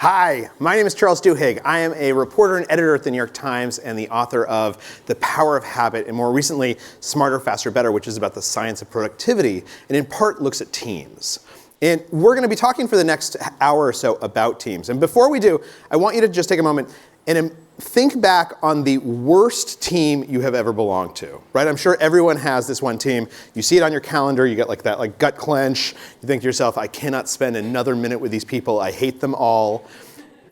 Hi, my name is Charles Duhigg. I am a reporter and editor at the New York Times and the author of The Power of Habit, and more recently, Smarter, Faster, Better, which is about the science of productivity, and in part looks at teams. And we're going to be talking for the next hour or so about teams. And before we do, I want you to just take a moment and think back on the worst team you have ever belonged to, right? I'm sure everyone has this one team. You see it on your calendar, you get like that gut clench. You think to yourself, I cannot spend another minute with these people. I hate them all.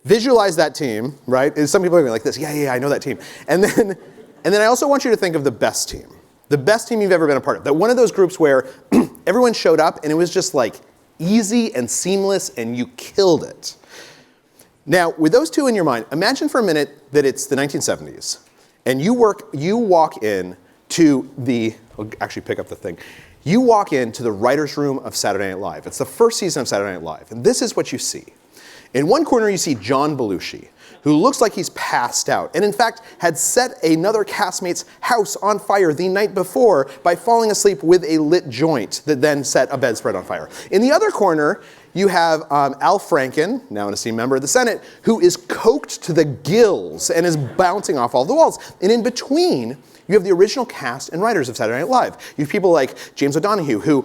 Visualize that team, right? Some people are going like this, yeah, I know that team. And then I also want you to think of the best team you've ever been a part of. That one of those groups where everyone showed up and it was just like easy and seamless and you killed it. Now, with those two in your mind, imagine for a minute that it's the 1970s, and you walk in to You walk into the writer's room of Saturday Night Live. It's the first season of Saturday Night Live, and this is what you see. In one corner, you see John Belushi, who looks like he's passed out, and in fact had set another castmate's house on fire the night before by falling asleep with a lit joint that then set a bedspread on fire. In the other corner, you have Al Franken, now an esteemed member of the Senate, who is coked to the gills and is bouncing off all the walls. And in between, you have the original cast and writers of Saturday Night Live. You have people like James O'Donoghue, who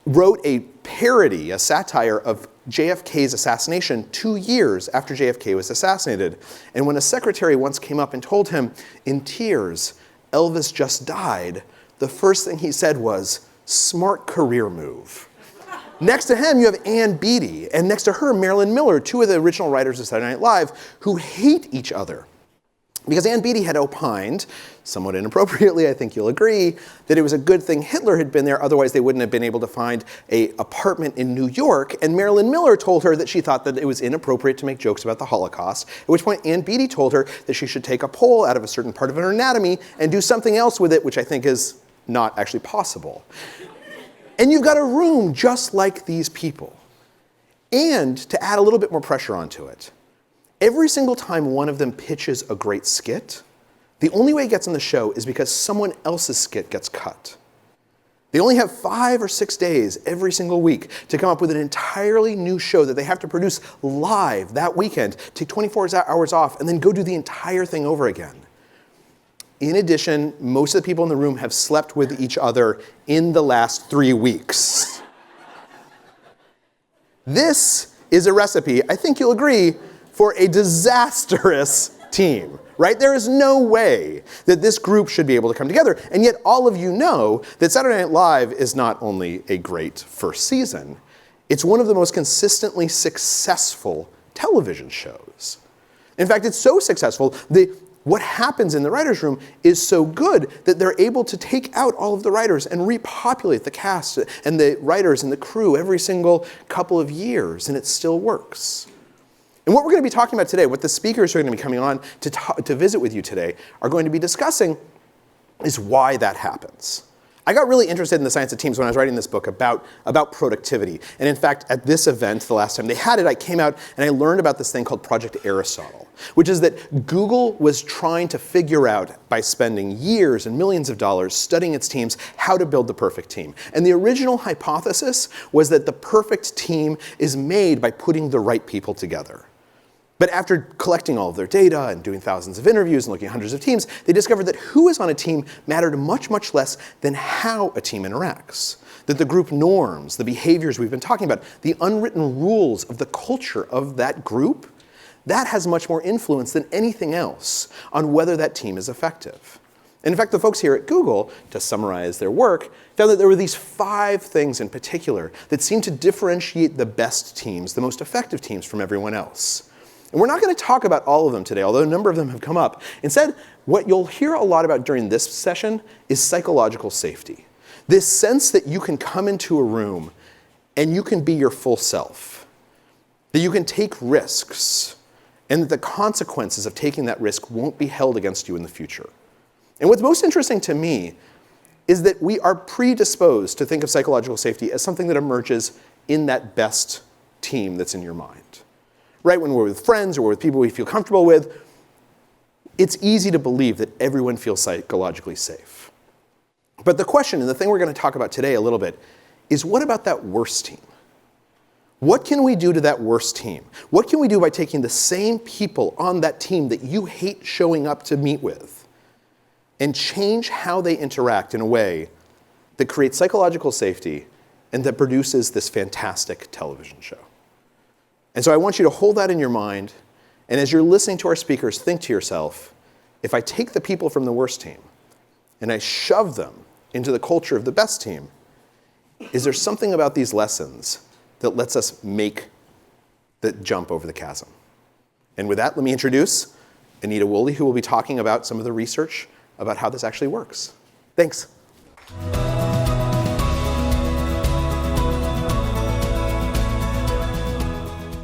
wrote a parody, a satire of JFK's assassination 2 years after JFK was assassinated. And when a secretary once came up and told him, in tears, Elvis just died, the first thing he said was, smart career move. Next to him, you have Ann Beattie, and next to her, Marilyn Miller, two of the original writers of Saturday Night Live, who hate each other. Because Ann Beattie had opined, somewhat inappropriately, I think you'll agree, that it was a good thing Hitler had been there, otherwise they wouldn't have been able to find an apartment in New York. And Marilyn Miller told her that she thought that it was inappropriate to make jokes about the Holocaust, at which point Ann Beattie told her that she should take a pole out of a certain part of her anatomy and do something else with it, which I think is not actually possible. And you've got a room just like these people. And to add a little bit more pressure onto it, every single time one of them pitches a great skit, the only way it gets on the show is because someone else's skit gets cut. They only have 5 or 6 days every single week to come up with an entirely new show that they have to produce live that weekend, take 24 hours off, and then go do the entire thing over again. In addition, most of the people in the room have slept with each other in the last 3 weeks. This is a recipe, I think you'll agree, for a disastrous team, right? There is no way that this group should be able to come together. And yet all of you know that Saturday Night Live is not only a great first season, it's one of the most consistently successful television shows. In fact, it's so successful that what happens in the writer's room is so good that they're able to take out all of the writers and repopulate the cast and the writers and the crew every single couple of years, and it still works. And what we're going to be talking about today, what the speakers who are going to be coming on to visit with you today are going to be discussing is why that happens. I got really interested in the science of teams when I was writing this book about productivity. And in fact, at this event, the last time they had it, I came out and I learned about this thing called Project Aristotle, which is that Google was trying to figure out, by spending years and millions of dollars studying its teams, how to build the perfect team. And the original hypothesis was that the perfect team is made by putting the right people together. But after collecting all of their data and doing thousands of interviews and looking at hundreds of teams, they discovered that who is on a team mattered much, much less than how a team interacts. That the group norms, the behaviors we've been talking about, the unwritten rules of the culture of that group, that has much more influence than anything else on whether that team is effective. And in fact, the folks here at Google, to summarize their work, found that there were these 5 things in particular that seemed to differentiate the best teams, the most effective teams, from everyone else. And we're not going to talk about all of them today, although a number of them have come up. Instead, what you'll hear a lot about during this session is psychological safety. This sense that you can come into a room and you can be your full self, that you can take risks, and that the consequences of taking that risk won't be held against you in the future. And what's most interesting to me is that we are predisposed to think of psychological safety as something that emerges in that best team that's in your mind. Right, when we're with friends or we're with people we feel comfortable with, it's easy to believe that everyone feels psychologically safe. But the question, and the thing we're going to talk about today a little bit, is what about that worst team? What can we do to that worst team? What can we do by taking the same people on that team that you hate showing up to meet with and change how they interact in a way that creates psychological safety and that produces this fantastic television show? And so I want you to hold that in your mind, and as you're listening to our speakers, think to yourself, if I take the people from the worst team and I shove them into the culture of the best team, is there something about these lessons that lets us make the jump over the chasm? And with that, let me introduce Anita Woolley, who will be talking about some of the research about how this actually works. Thanks.